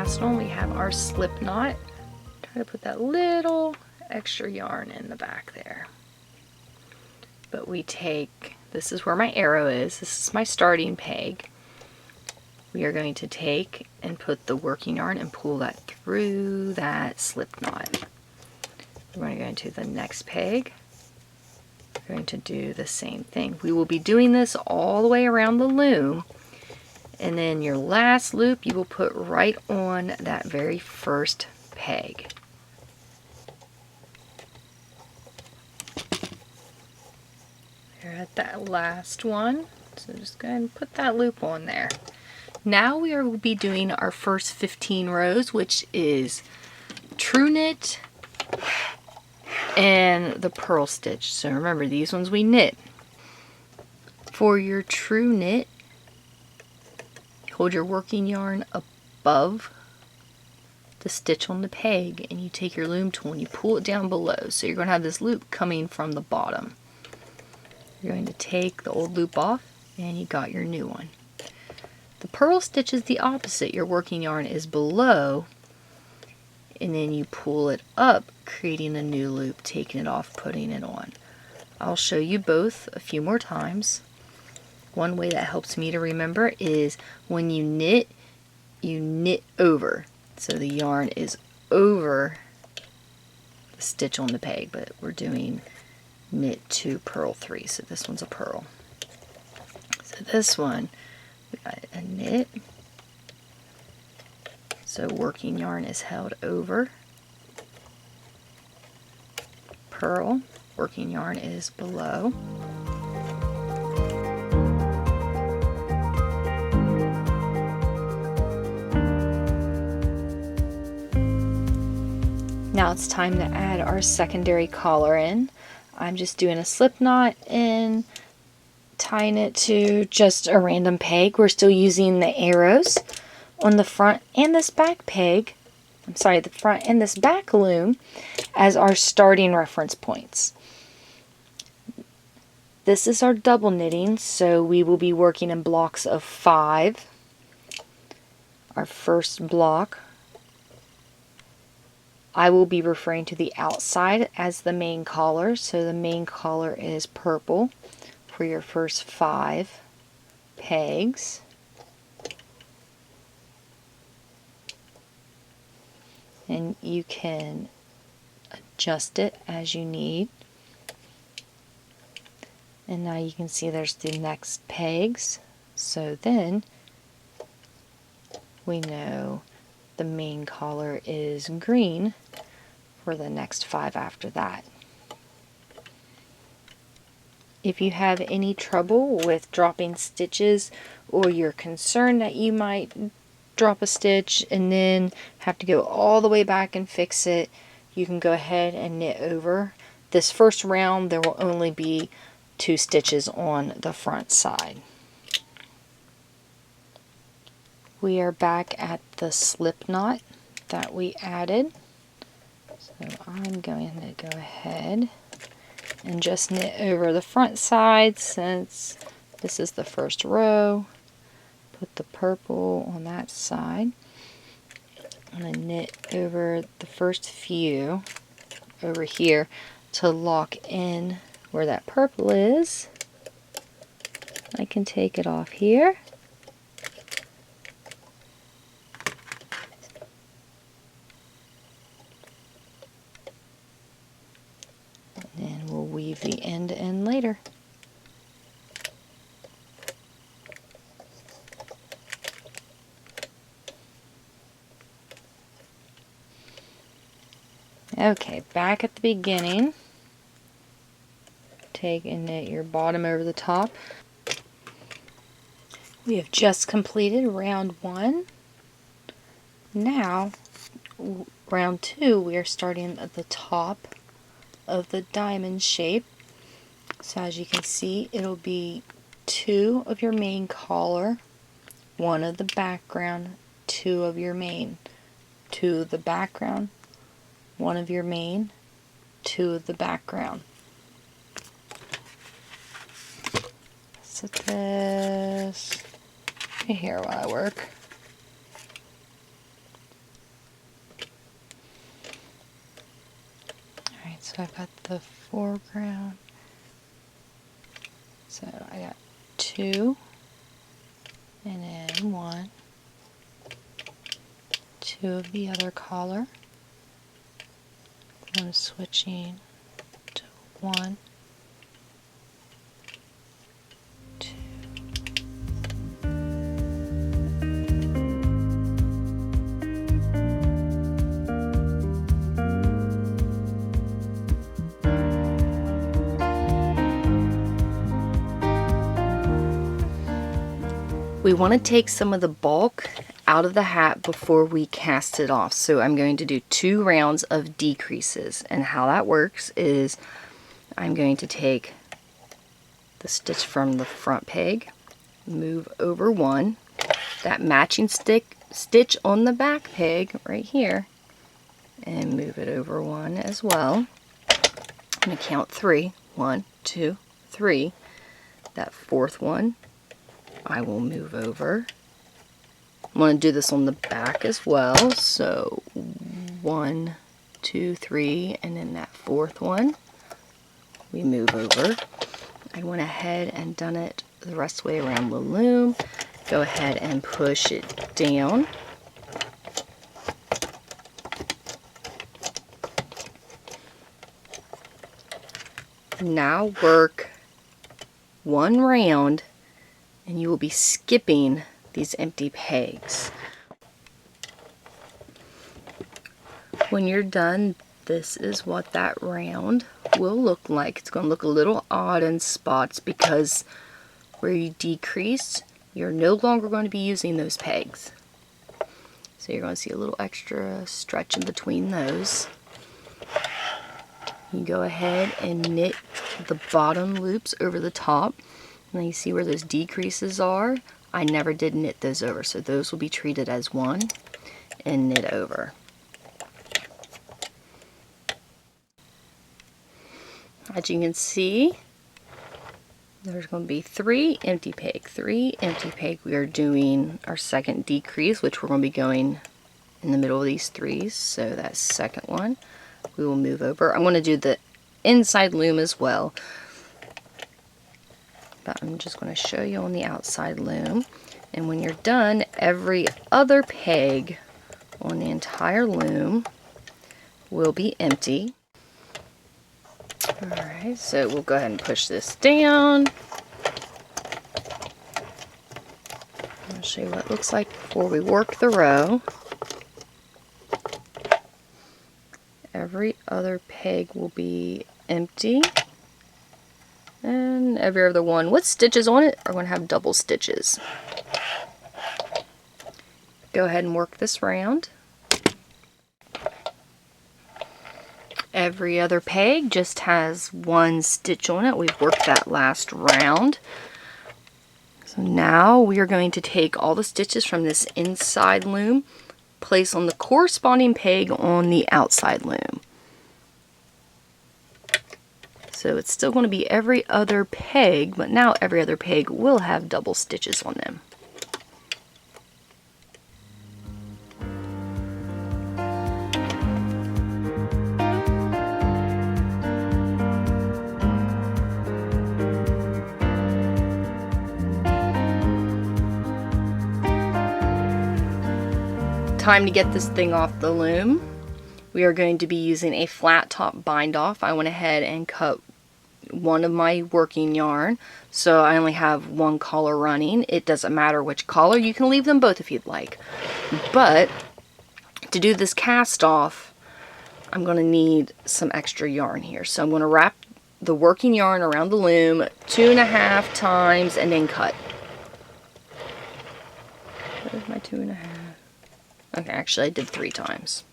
last one, we have our slip knot. Try to put that little extra yarn in the back there. But we take, this is where my arrow is, this is my starting peg. We are going to take and put the working yarn and pull that through that slip knot. We're going to go into the next peg. We're going to do the same thing. We will be doing this all the way around the loom, and then your last loop you will put right on that very first peg. We're at that last one, so just go ahead and put that loop on there. Now we will be doing our first 15 rows, which is true knit and the purl stitch. So remember, these ones we knit. For your true knit, hold your working yarn above the stitch on the peg, and you take your loom tool and you pull it down below. So you're going to have this loop coming from the bottom. You're going to take the old loop off, and you got your new one. The purl stitch is the opposite. Your working yarn is below, and then you pull it up, creating a new loop, taking it off, putting it on. I'll show you both a few more times. One way that helps me to remember is when you knit over. So the yarn is over the stitch on the peg, but we're doing knit 2, purl 3. So this one's a purl. So this one, we got a knit. So working yarn is held over. Purl, working yarn is below. Now it's time to add our secondary collar in. I'm just doing a slip knot and tying it to just a random peg. We're still using the arrows on the front and this back peg, the front and this back loom as our starting reference points. This is our double knitting, so we will be working in blocks of 5. Our first block, I will be referring to the outside as the main collar, so the main collar is purple for your first 5 pegs. And you can adjust it as you need. And now you can see there's the next pegs. So then we know the main collar is green for the next 5 after that. If you have any trouble with dropping stitches, or you're concerned that you might drop a stitch and then have to go all the way back and fix it, you can go ahead and knit over. This first round there will only be 2 stitches on the front side. We are back at the slip knot that we added. So I'm going to go ahead and just knit over the front side since this is the first row. Put the purple on that side. I'm going to knit over the first few over here to lock in where that purple is. I can take it off here. And then we'll weave the end in later. Okay, back at the beginning, take and knit your bottom over the top. We have just completed round 1. Now, round 2, we are starting at the top of the diamond shape. So as you can see, it'll be 2 of your main collar, 1 of the background, 2 of your main, 2 of the background, 1 of your main, 2 of the background. Set this right here while I work. I've got the foreground. So I got 2, and then 1, 2 of the other collar. I'm switching to 1, 2. We want to take some of the bulk out of the hat before we cast it off. So I'm going to do 2 rounds of decreases. And how that works is I'm going to take the stitch from the front peg, move over 1, that matching stitch on the back peg right here, and move it over 1 as well. I'm going to count 3. 1, 2, 3. That 4th one I will move over. I'm going to do this on the back as well. So 1, 2, 3, and then that 4th one we move over. I went ahead and done it the rest of the way around the loom. Go ahead and push it down. Now work 1 round, and you will be skipping these empty pegs. When you're done, this is what that round will look like. It's going to look a little odd in spots because where you decreased, you're no longer going to be using those pegs. So you're going to see a little extra stretch in between those. You go ahead and knit the bottom loops over the top. Now you see where those decreases are? I never did knit those over, so those will be treated as one and knit over. As you can see, there's going to be 3 empty peg, 3 empty peg. We are doing our second decrease, which we're going to be going in the middle of these 3s. So that second one, we will move over. I'm going to do the inside loom as well, but I'm just going to show you on the outside loom. And when you're done, every other peg on the entire loom will be empty. Alright, so we'll go ahead and push this down. I'll show you what it looks like before we work the row. Every other peg will be empty. And every other one with stitches on it are going to have double stitches. Go ahead and work this round. Every other peg just has 1 stitch on it. We've worked that last round. So now we are going to take all the stitches from this inside loom, place on the corresponding peg on the outside loom. So it's still going to be every other peg, but now every other peg will have double stitches on them. Time to get this thing off the loom. We are going to be using a flat top bind off. I went ahead and cut one of my working yarn, so I only have 1 collar running. It doesn't matter which collar, you can leave them both if you'd like. But to do this cast off, I'm going to need some extra yarn here. So I'm going to wrap the working yarn around the loom 2.5 times and then cut. There's my 2.5. Okay, actually I did 3 times.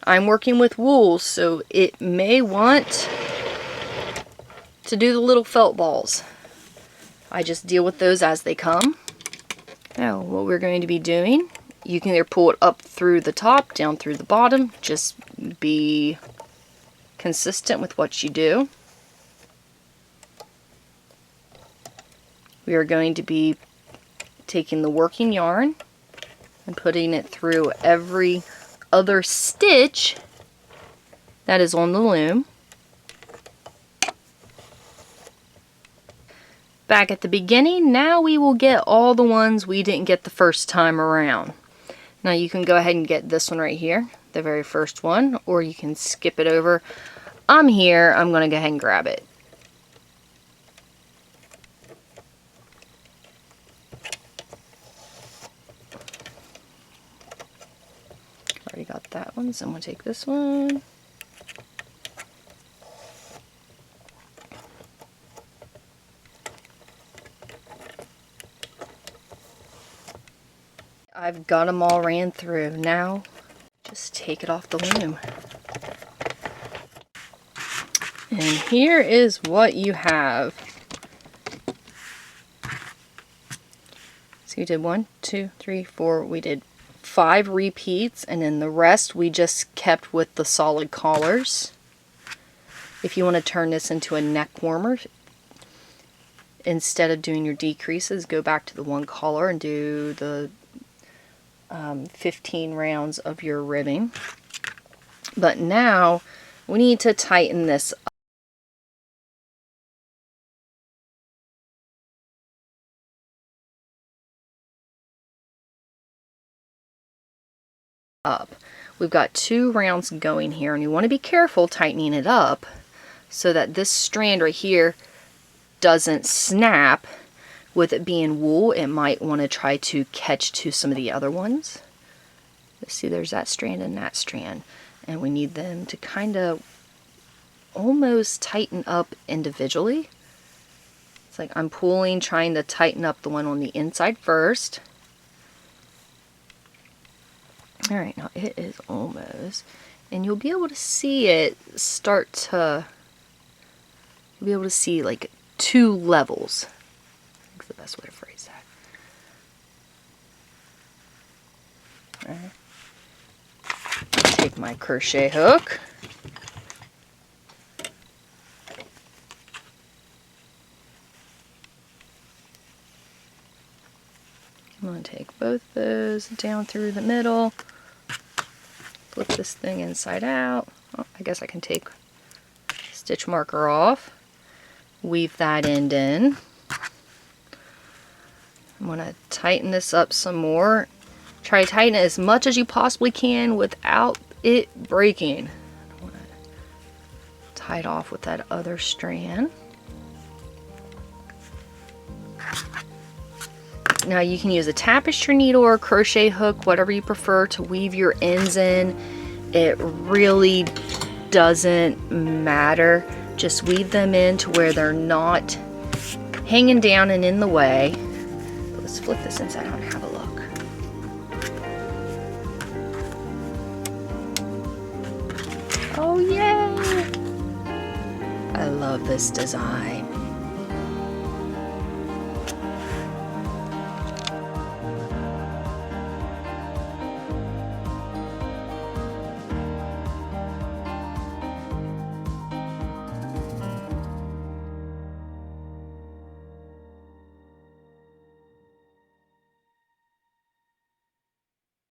I'm working with wool, so it may want to do the little felt balls. I just deal with those as they come. Now, what we're going to be doing, you can either pull it up through the top, down through the bottom. Just be consistent with what you do. We are going to be taking the working yarn and putting it through every other stitch that is on the loom. Back at the beginning, now we will get all the ones we didn't get the first time around. Now you can go ahead and get this one right here, the very first one, or you can skip it over. I'm here, I'm going to go ahead and grab it. Already got that one, so I'm going to take this one. I've got them all ran through. Now, just take it off the loom. And here is what you have. So we did 1, 2, 3, 4. We did 5 repeats, and then the rest we just kept with the solid collars. If you want to turn this into a neck warmer, instead of doing your decreases, go back to the 1 collar and do the 15 rounds of your ribbing. But now we need to tighten this up. We've got 2 rounds going here, and you want to be careful tightening it up so that this strand right here doesn't snap. With it being wool, it might want to try to catch to some of the other ones. Let's see, there's that strand and that strand, and we need them to kind of almost tighten up individually. It's like I'm pulling, trying to tighten up the one on the inside first. Alright, now it is almost, and you'll be able to see it start to, you'll be able to see like 2 levels. That's the best way to phrase that. Alright. Take my crochet hook. I'm going to take both those down through the middle. Flip this thing inside out. Oh, I guess I can take stitch marker off. Weave that end in. I'm going to tighten this up some more. Try to tighten it as much as you possibly can without it breaking. I want to tie it off with that other strand. Now you can use a tapestry needle or a crochet hook, whatever you prefer, to weave your ends in. It really doesn't matter. Just weave them in to where they're not hanging down and in the way. Let's flip this inside out and have a look. Oh yay! I love this design.